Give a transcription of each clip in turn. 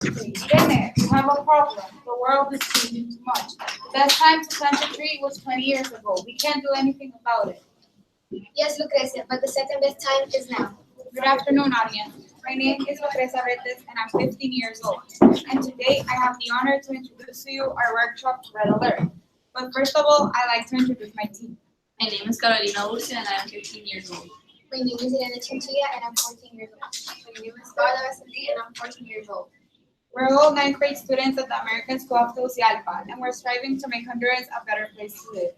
Bennett, we have a problem. The world is changing too much. The best time to plant a tree was 20 years ago. We can't do anything about it. Yes, Lucrecia, but the second best time is now. Good afternoon, audience. My name is Lucrecia Retes, and I'm 15 years old. And today I have the honor to introduce to you our workshop, Red Alert. But first of all, I'd like to introduce my team. My name is Carolina Urcia and I am 15 years old. My name is Irene Chinchilla and I'm 14 years old. My name is Carla Vasily and I'm 14 years old. We're all ninth grade students at the American School of Tegucigalpa, and we're striving to make Honduras a better place to live.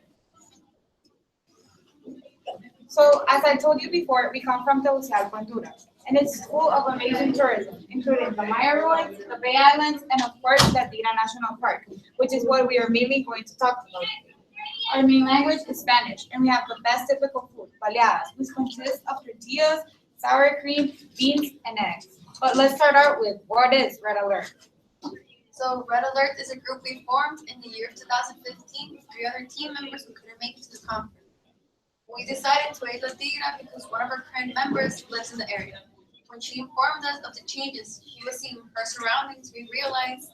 So, as I told you before, we come from Tegucigalpa, Honduras, and it's full of amazing tourism, including the Maya ruins, the Bay Islands, and of course, the Tira National Park, which is what we are mainly going to talk about. Our main language is Spanish, and we have the best typical food, baleadas, which consists of tortillas, sour cream, beans, and eggs. But let's start out with what is Red Alert? So Red Alert is a group we formed in the year of 2015 with 3 other team members who couldn't make it to the conference. We decided to aid La Tigra because one of our current members lives in the area. When she informed us of the changes she was seeing in her surroundings, we realized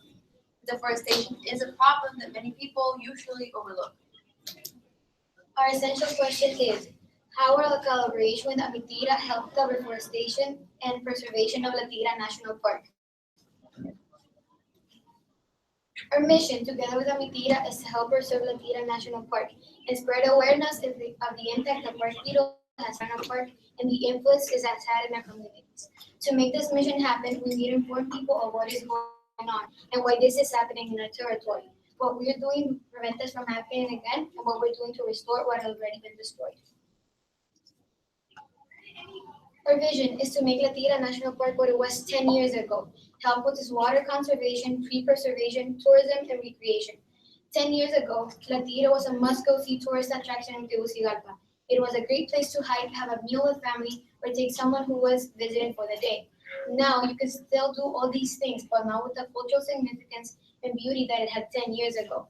deforestation is a problem that many people usually overlook. Our essential question is, how will the collaboration with Amitira help the reforestation and preservation of La Tira National Park? Our mission, together with Amitira, is to help preserve La Tira National Park and spread awareness of the impact the park beetle has on our park and the influence it has had in our communities. To make this mission happen, we need to inform people of what is going on and why this is happening in our territory, what we're doing to prevent this from happening again, and what we're doing to restore what has already been destroyed. Our vision is to make La Tira National Park what it was 10 years ago, help with its water conservation, tree preservation, tourism, and recreation. 10 years ago, La Tira was a must-go-see tourist attraction in Tegucigalpa. It was a great place to hike, have a meal with family, or take someone who was visiting for the day. Now, you can still do all these things, but not with the cultural significance and beauty that it had 10 years ago.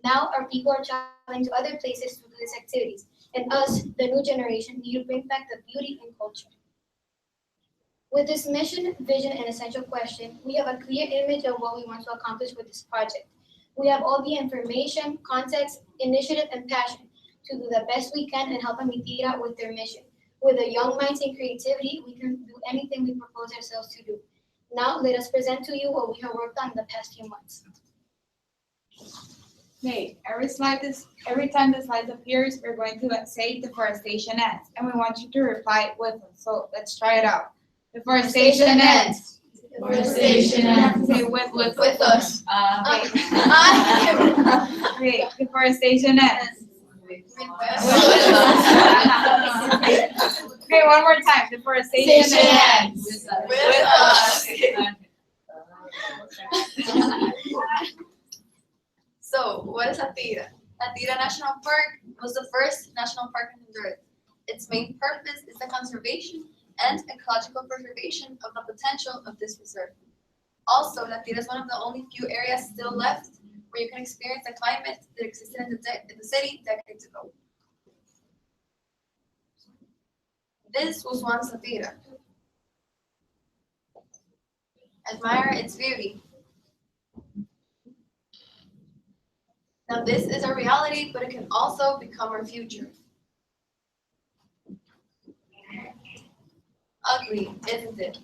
Now, our people are traveling to other places to do these activities, and us, the new generation, need to bring back the beauty and culture. With this mission, vision, and essential question, we have a clear image of what we want to accomplish with this project. We have all the information, context, initiative, and passion to do the best we can and help Amitira with their mission. With a young minds and creativity, we can do anything we propose ourselves to do. Now, let us present to you what we have worked on in the past few months. Okay, every time the slide appears, we're going to say deforestation ends, and we want you to reply with us. So let's try it out. Deforestation ends. Deforestation You have to ends. say With us. Okay, deforestation ends. Okay, one more time. Deforestation ends. With us. So, what is La Tira? La Tira National Park was the first national park in Honduras. Its main purpose is the conservation and ecological preservation of the potential of this reserve. Also, La Tira is one of the only few areas still left where you can experience the climate that existed in the city decades ago. This was once La Tira. Admire its beauty. Now this is our reality, but it can also become our future. Ugly, isn't it?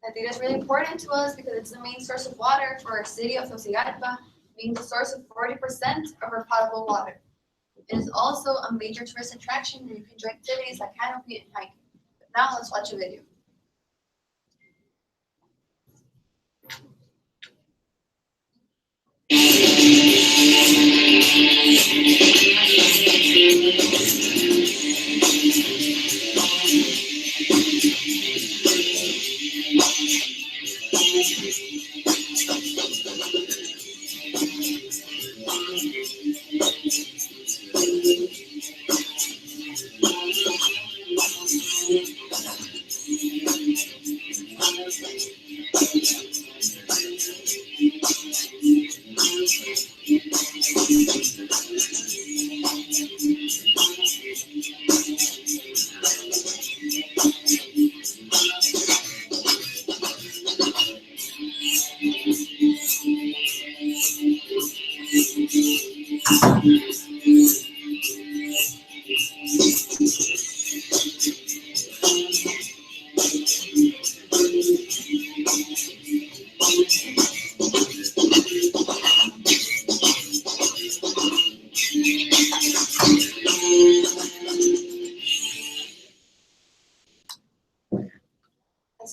La Tira is really important to us because it's the main source of water for our city of Tegucigalpa, being the source of 40% of our potable water. It is also a major tourist attraction where you can do activities like canopy and hiking. But now let's watch a video.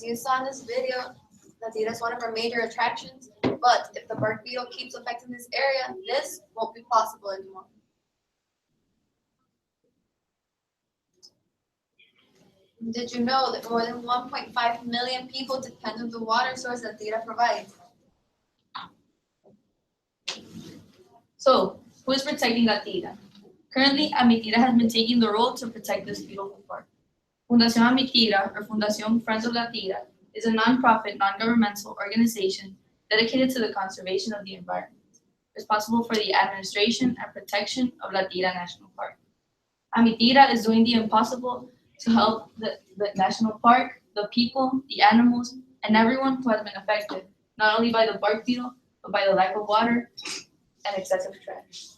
As you saw in this video, Latira is one of our major attractions, but if the bark beetle keeps affecting this area, this won't be possible anymore. Did you know that more than 1.5 million people depend on the water source that Latira provides? So, who is protecting Latira? Currently, Amitira has been taking the role to protect this beautiful park. Fundación Amitira, or Fundación Friends of Latira, is a non-profit, non-governmental organization dedicated to the conservation of the environment, responsible for the administration and protection of Latira National Park. Amitira is doing the impossible to help the national park, the people, the animals, and everyone who has been affected, not only by the bark beetle, but by the lack of water and excessive trash.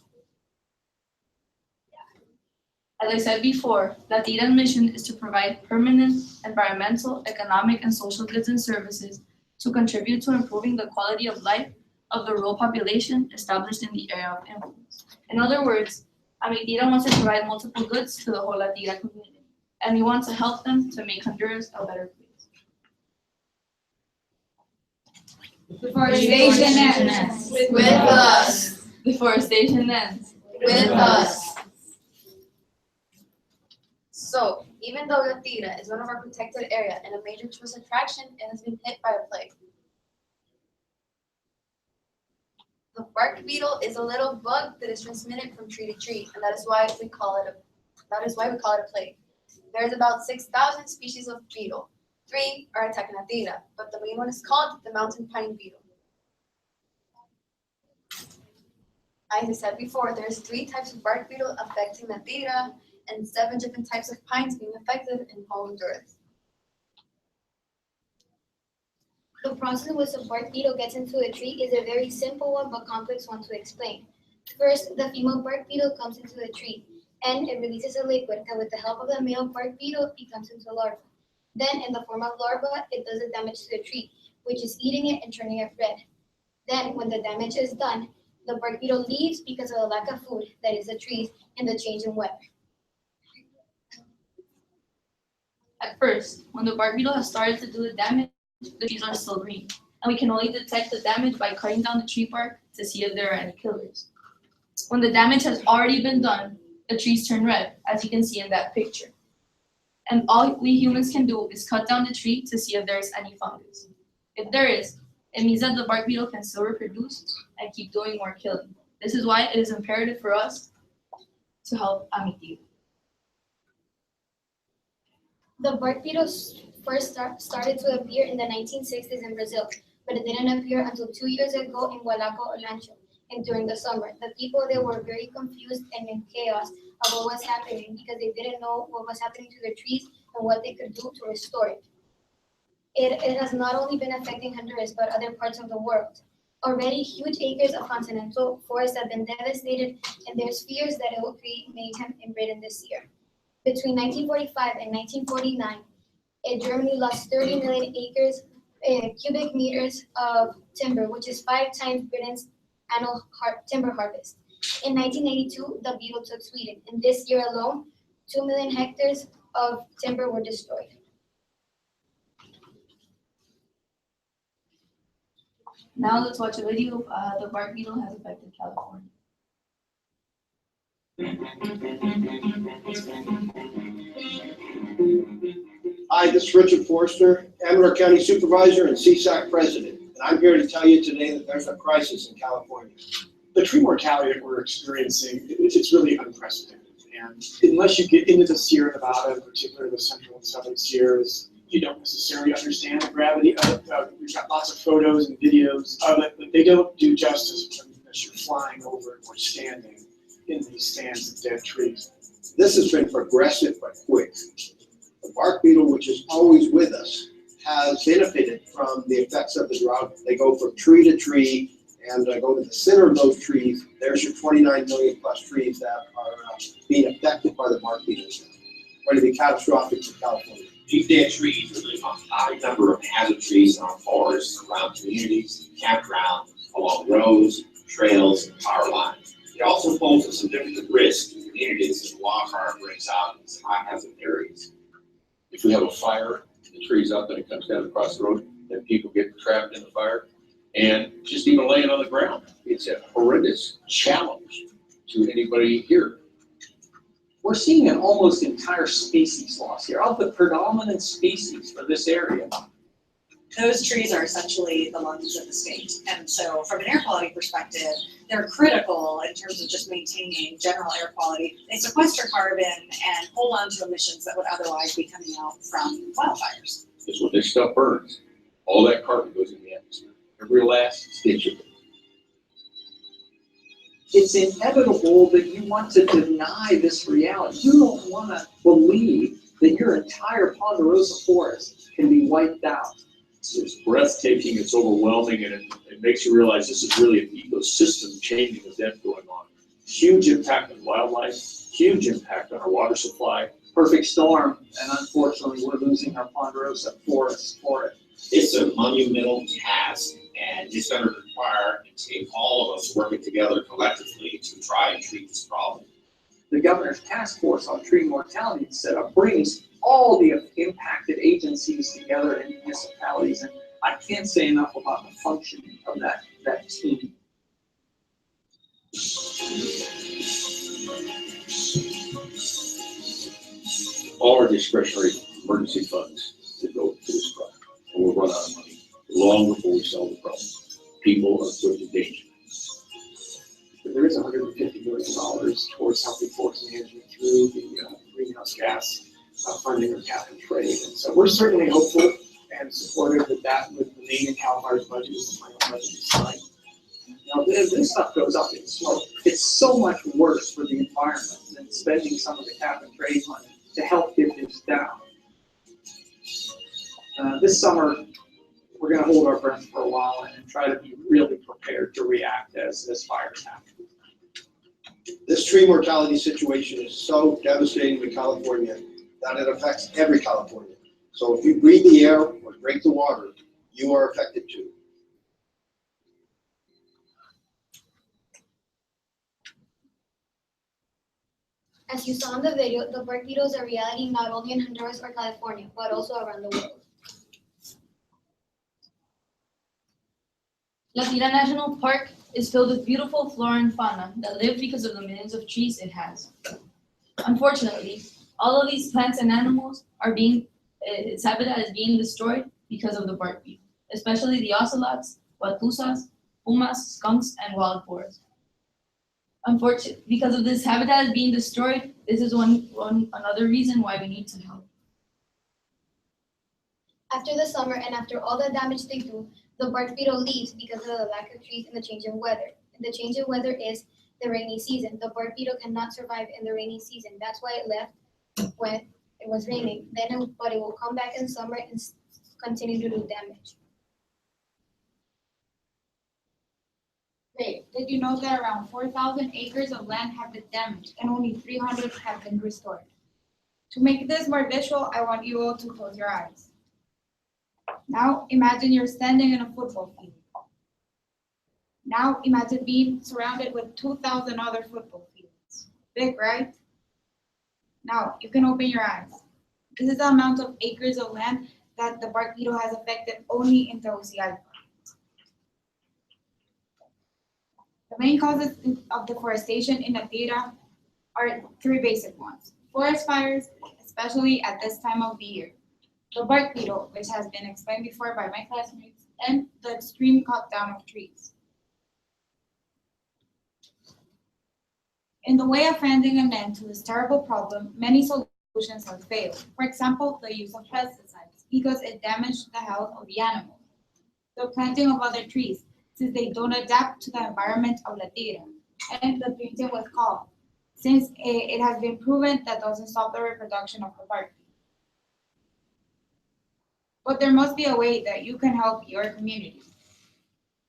As I said before, Latira's mission is to provide permanent environmental, economic, and social goods and services to contribute to improving the quality of life of the rural population established in the area of influence. In other words, Amitira wants to provide multiple goods to the whole Latira community, and we want to help them to make Honduras a better place. Deforestation ends. With us. Deforestation ends. With us. So, even though Latira is one of our protected area and a major tourist attraction, it has been hit by a plague. The bark beetle is a little bug that is transmitted from tree to tree, and that is why we call it a plague. There is about 6,000 species of beetle. 3 are attacking Latira, but the main one is called the mountain pine beetle. As I said before, there's 3 types of bark beetle affecting Latira and 7 different types of pines being affected in Honduras. The process in which a bark beetle gets into a tree is a very simple one but complex one to explain. First, the female bark beetle comes into the tree and it releases a liquid that with the help of the male bark beetle becomes into a larva. Then, in the form of larva, it does the damage to the tree, which is eating it and turning it red. Then, when the damage is done, the bark beetle leaves because of the lack of food, that is the trees, and the change in weather. At first, when the bark beetle has started to do the damage, the trees are still green, and we can only detect the damage by cutting down the tree bark to see if there are any killers. When the damage has already been done, the trees turn red, as you can see in that picture. And all we humans can do is cut down the tree to see if there is any fungus. If there is, it means that the bark beetle can still reproduce and keep doing more killing. This is why it is imperative for us to help Amitira. The bark beetle first started to appear in the 1960s in Brazil, but it didn't appear until 2 years ago in Hualaco, Olancho, and during the summer. The people there were very confused and in chaos of what was happening because they didn't know what was happening to their trees and what they could do to restore it. It has not only been affecting Honduras, but other parts of the world. Already, huge acres of continental forests have been devastated, and there's fears that it will create mayhem in Britain this year. Between 1945 and 1949, Germany lost 30 million cubic meters of timber, which is 5 times Britain's annual timber harvest. In 1982, the beetle took Sweden. In this year alone, 2 million hectares of timber were destroyed. Now let's watch a video of how the bark beetle has affected California. Hi, this is Richard Forster, Amador County Supervisor and CSAC President, and I'm here to tell you today that there's a crisis in California. The tree mortality that we're experiencing, it's really unprecedented. And unless you get into the Sierra Nevada, particularly the central and southern Sierras, you don't necessarily understand the gravity of it. We've got lots of photos and videos of it, but they don't do justice unless you're flying over or standing in these stands of dead trees. This has been progressive but quick. The bark beetle, which is always with us, has benefited from the effects of the drought. They go from tree to tree and go to the center of those trees. There's your 29 million plus trees that are being affected by the bark beetles. Going to be catastrophic for California. These dead trees release a high number of hazard trees in our forests, around communities, campgrounds, along roads, trails, and power lines. It also poses a significant risk to communities as wildfire breaks out in high hazard areas. If we have a fire and the trees out that it comes down across the road, and people get trapped in the fire. And just even laying on the ground, it's a horrendous challenge to anybody here. We're seeing an almost entire species loss here, of the predominant species for this area. Those trees are essentially the lungs of the state. And so from an air quality perspective, they're critical in terms of just maintaining general air quality. They sequester carbon and hold on to emissions that would otherwise be coming out from wildfires. Because when this stuff burns, all that carbon goes in the atmosphere. Every last stitch of it. It's inevitable that you want to deny this reality. You don't want to believe that your entire ponderosa forest can be wiped out. It's breathtaking, it's overwhelming, and it makes you realize this is really an ecosystem changing event going on. Huge impact on wildlife, huge impact on our water supply. Perfect storm, and unfortunately, we're losing our ponderosa forest for it. It's a monumental task, and it's going to require and take all of us working together collectively to try and treat this problem. The governor's task force on tree mortality set up brings all the impacted agencies together in municipalities, and I can't say enough about the functioning of that team. All our discretionary emergency funds to go to this problem, and we'll run out of money long before we solve the problem. People are put in danger. There is $150 million towards healthy forest management through the greenhouse gas funding or cap and trade. And so we're certainly hopeful and supportive that would remain in Cal Fire's budget as the final budget is signed. Now, this stuff goes up in smoke. It's so much worse for the environment than spending some of the cap and trade money to help get this down. This summer, we're going to hold our breath for a while and try to be really prepared to react as fires happen. This tree mortality situation is so devastating to California that it affects every Californian. So if you breathe the air or drink the water, you are affected too. As you saw in the video, the bark beetles are a reality not only in Honduras or California, but also around the world. La Tira National Park is filled with beautiful flora and fauna that live because of the millions of trees it has. Unfortunately, all of these plants and animals its habitat is being destroyed because of the bark beetle, especially the ocelots, huatusas, pumas, skunks, and wild boars. Unfortunately, because of this habitat being destroyed, this is another reason why we need to help. After the summer and after all the damage they do, the bark beetle leaves because of the lack of trees and the change in weather. And the change in weather is the rainy season. The bark beetle cannot survive in the rainy season. That's why it left when it was raining. But it will come back in summer and continue to do damage. Great. Did you know that around 4,000 acres of land have been damaged and only 300 have been restored? To make this more visual, I want you all to close your eyes. Now imagine you're standing in a football field. Now imagine being surrounded with 2,000 other football fields. Big, right? Now you can open your eyes. This is the amount of acres of land that the bark beetle has affected only in Tegucigalpa. The main causes of deforestation in La Tira are three basic ones. Forest fires, especially at this time of the year. The bark beetle, which has been explained before by my classmates, and the extreme cut down of trees. In the way of finding an end to this terrible problem, many solutions have failed. For example, the use of pesticides, because it damaged the health of the animals. The planting of other trees, since they don't adapt to the environment of La Tira, and the painting with cob, since it has been proven that doesn't stop the reproduction of the bark. But there must be a way that you can help your community.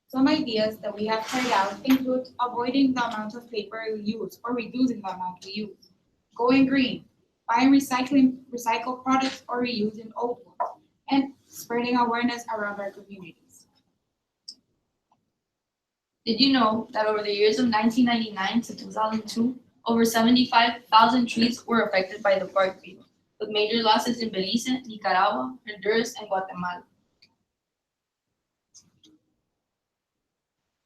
Some ideas that we have tried out include avoiding the amount of paper we use or reducing the amount we use, going green, buying recycled products or reusing old ones, and spreading awareness around our communities. Did you know that over the years of 1999 to 2002, over 75,000 trees were affected by the bark beetle? with major losses in Belize, Nicaragua, Honduras, and Guatemala.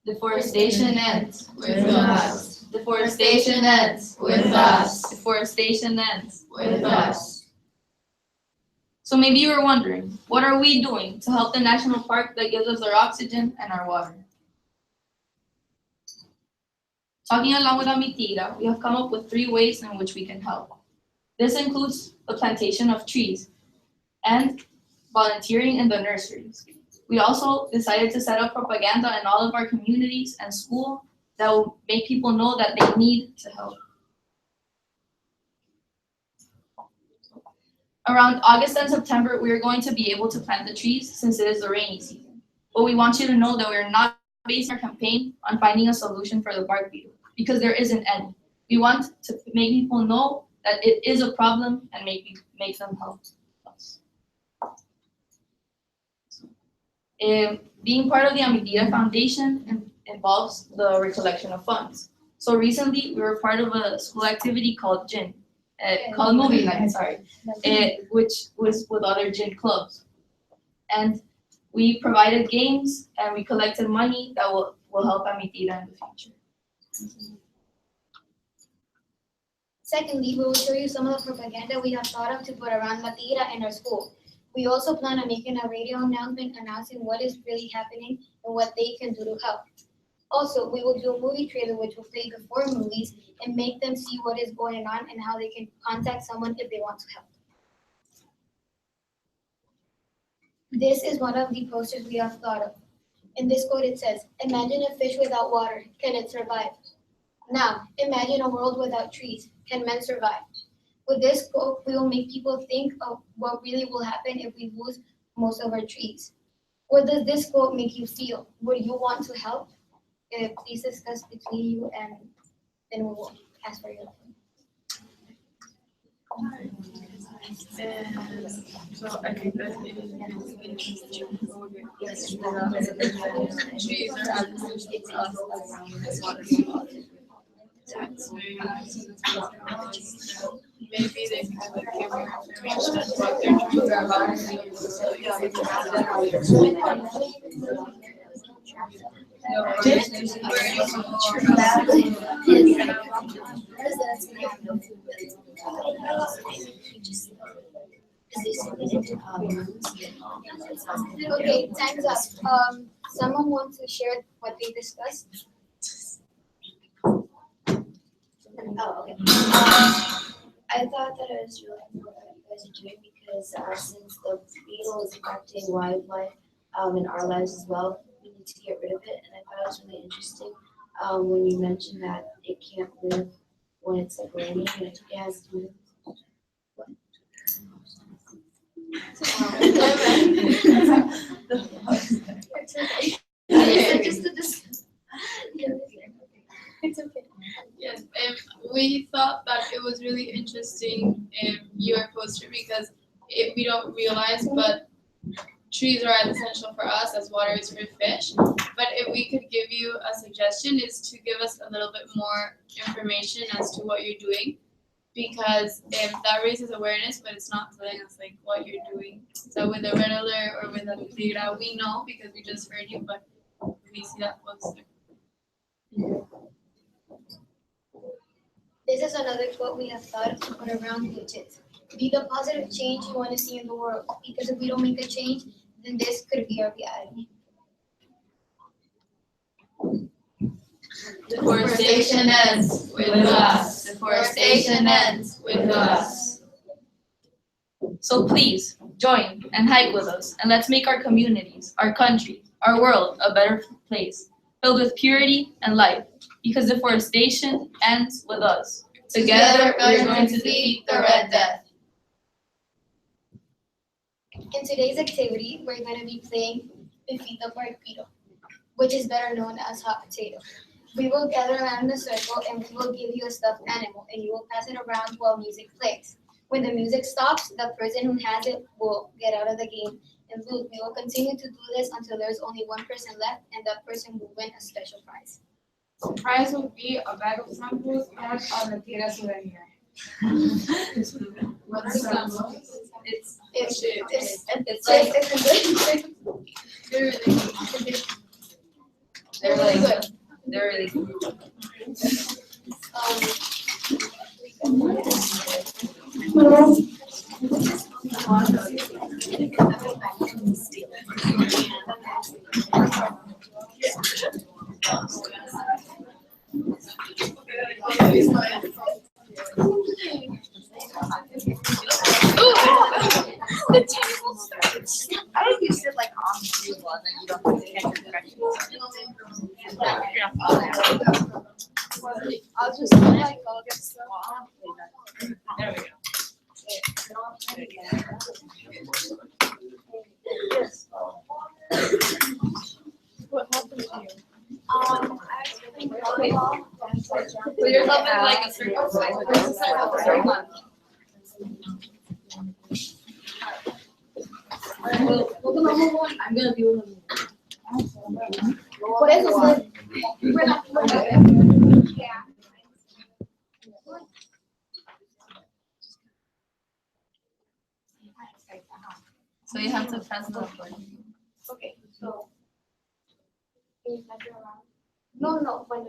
Deforestation ends with us. Deforestation ends with us. Deforestation ends With us. So maybe you were wondering, what are we doing to help the national park that gives us our oxygen and our water? Talking along with Amitira, we have come up with 3 ways in which we can help. This includes the plantation of trees and volunteering in the nurseries. We also decided to set up propaganda in all of our communities and school that will make people know that they need to help. Around August and September, we are going to be able to plant the trees since it is the rainy season. But we want you to know that we're not basing our campaign on finding a solution for the bark beetle, because there isn't any. We want to make people know that it is a problem and make them help us. Being part of the Amitira Foundation involves the recollection of funds. So recently, we were part of a school activity called GIN, called Movie Night, which was with other GIN clubs. And we provided games and we collected money that will help Amitira in the future. Secondly, we will show you some of the propaganda we have thought of to put around La Tira in our school. We also plan on making a radio announcement announcing what is really happening and what they can do to help. Also, we will do a movie trailer which will play before movies and make them see what is going on and how they can contact someone if they want to help. This is one of the posters we have thought of. In this quote it says, "Imagine a fish without water, can it survive? Now, imagine a world without trees, can men survive?" With this quote, we will make people think of what really will happen if we lose most of our trees. What does this quote make you feel? Would you want to help? Please discuss between you and then we will ask for your opinion. So I think that it is really interesting trees are advocates for us as water supply. Maybe they can like give more information on what their trees are about. So yeah, we can have that Okay, time's up. Someone wants to share what they discussed? Oh, okay. I thought that it was really important what you guys are doing because since the beetle is affecting wildlife in our lives as well, we need to get rid of it. And I thought it was really interesting when you mentioned that it can't live when it's like raining and it has to move. It's okay. It's okay. Yes, we thought that it was really interesting your poster because we don't realize, but trees are essential for us as water is for fish. But if we could give you a suggestion is to give us a little bit more information as to what you're doing, because that raises awareness, but it's not telling us like what you're doing. So with the red alert or with the Tira, we know because we just heard you, but we see that poster. This is another quote we have thought to put around, which is, "Be the positive change you want to see in the world, because if we don't make a change, then this could be our reality." Deforestation ends with us. Deforestation ends with us. So please, join and hike with us, and let's make our communities, our country, our world a better place, filled with purity and life, because deforestation ends with us. Together, we're going to defeat the Red Death. In today's activity, we're going to be playing Defeat the Bark Beetle, which is better known as hot potato. We will gather around in a circle and we will give you a stuffed animal and you will pass it around while music plays. When the music stops, the person who has it will get out of the game and lose. We will continue to do this until there's only one person left and that person will win a special prize. The prize will be a bag of samples and a Tira souvenir. It's like they're really good. The table starts. I think you sit like on the table and then you don't have to catch your I'll just like go against the wall. There we What happened to you? Put yourself in like a circle. I'm gonna be one of them. Por eso fue. So you have to press the button. Okay, so. Can you touch it around? No, when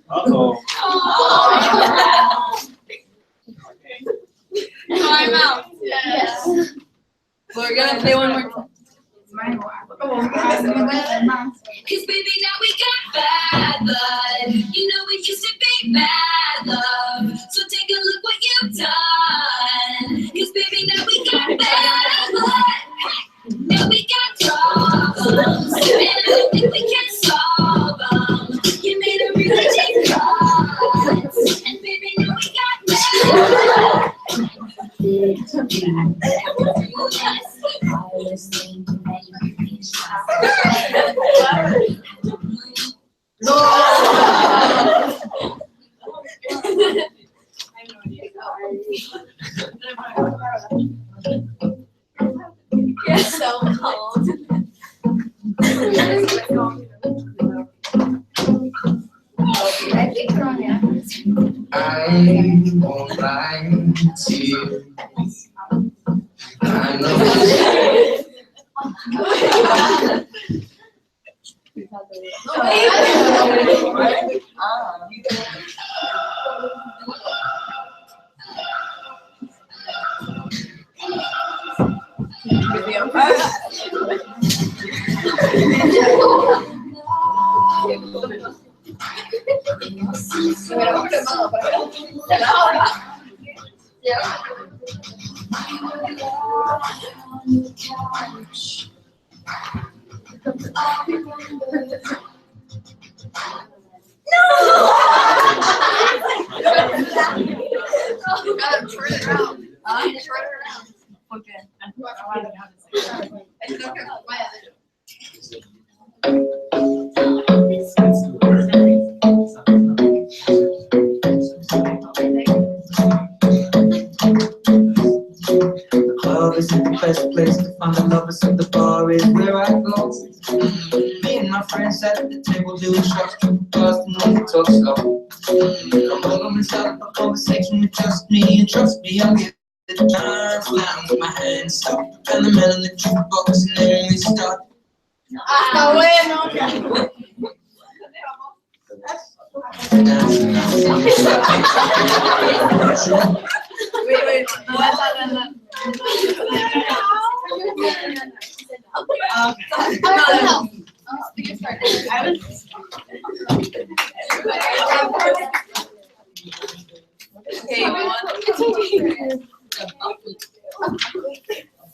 Uh-oh. Time out. Yes. We're gonna play one more time. Cause baby, now we got bad blood. You know we used to be bad love. So take a look what you've done. Cause baby, now we got bad blood. Now we got problems. And I don't think we can solve them. You made a really deep cut. And baby, now we got bad blood. I was thinking that you could be You're so cold. I think we're on it. I won't lie to you. I know. You gotta turn it around. Turn it around. It's okay. The club isn't the best place to find the lovers, so the bar is where I go. Me and my friends sat at the table doing shots, triple bars, and we talk slow. Come over and start up a conversation with just me, and trust me, I'll get the time flying with my hands up. And the man on the jukebox, and then we start. Está bueno. Wait, no vas a ganar. No. You start. Okay,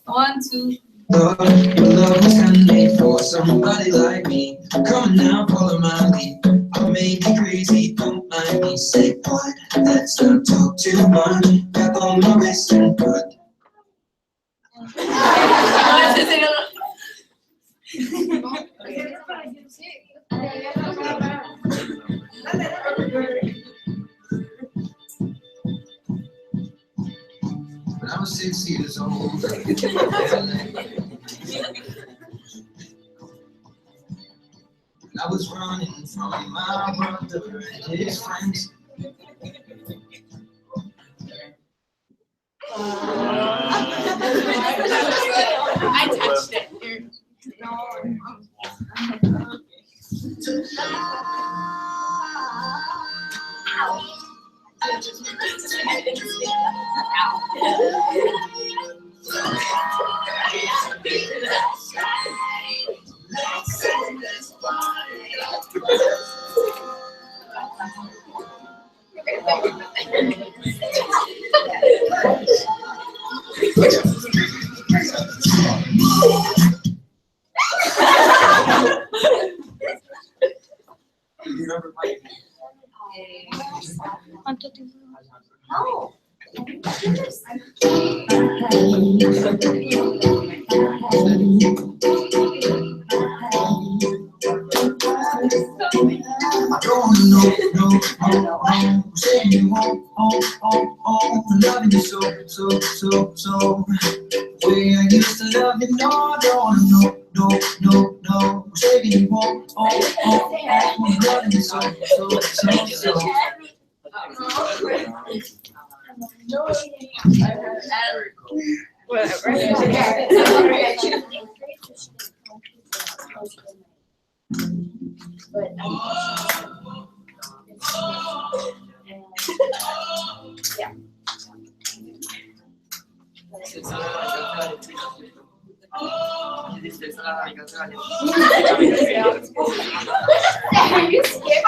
one, two. Lord, your love was handmade for somebody like me. Come on now, follow my lead. I may be crazy, don't mind me say what? Let's not talk too much. Back on my wrist and put. When I was 6 years old, I was running from my brother and his friends. I touched it. You remember my No. I don't wanna know, say you won't, loving you so. Way I used to love you, no, I don't wanna know, say you won't, loving you so. But yeah. Are you scared?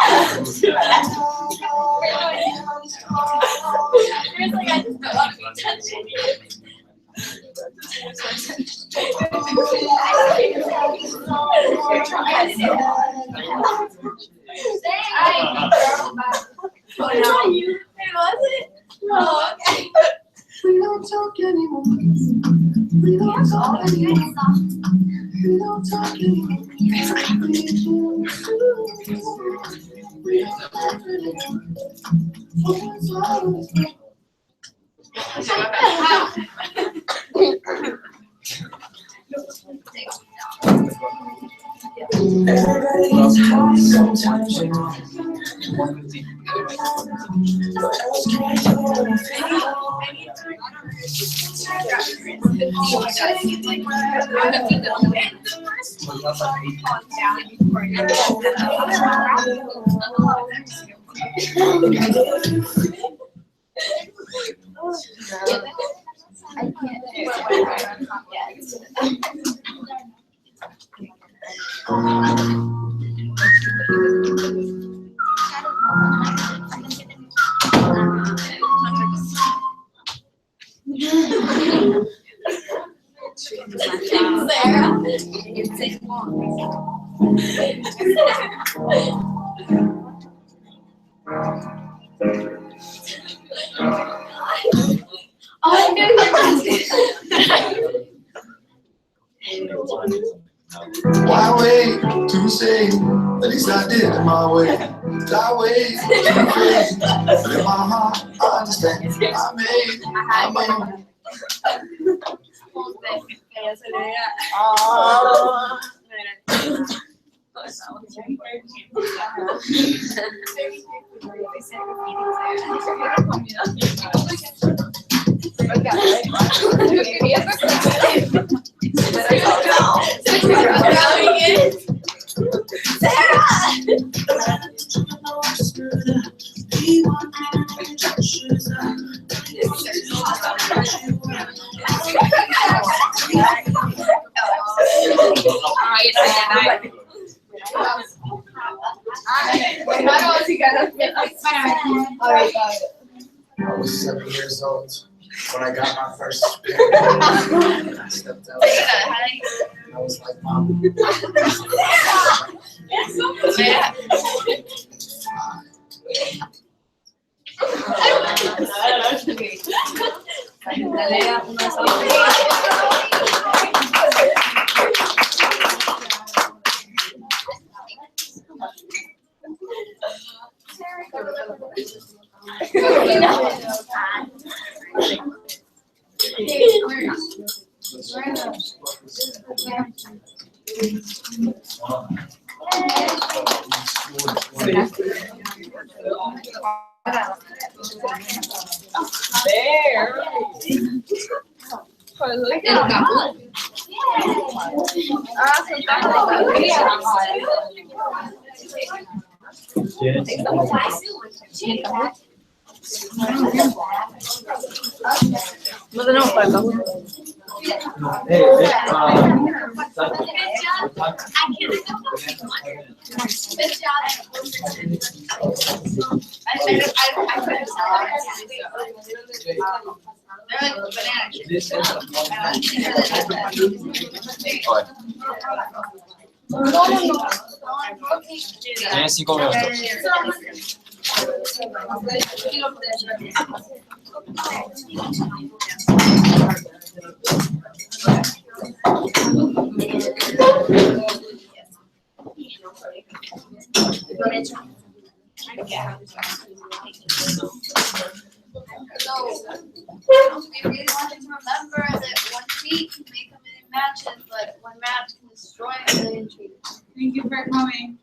We don't talk anymore. We don't talk anymore. We don't talk anymore. We don't talk Everybody gets high sometimes, you know. I can't. Sarah, it's a I knew you were Why wait to say, at least I did it my way. I wait to face, but in my heart I understand. I made. I was 7 years old when I got my first period. I stepped out. I was like, Mom. me lea una de esas. No tenemos para acá. Tienes 5 minutos. So, we really want you to remember that one tree can make a million matches, but one match can destroy a million trees. Thank you for coming.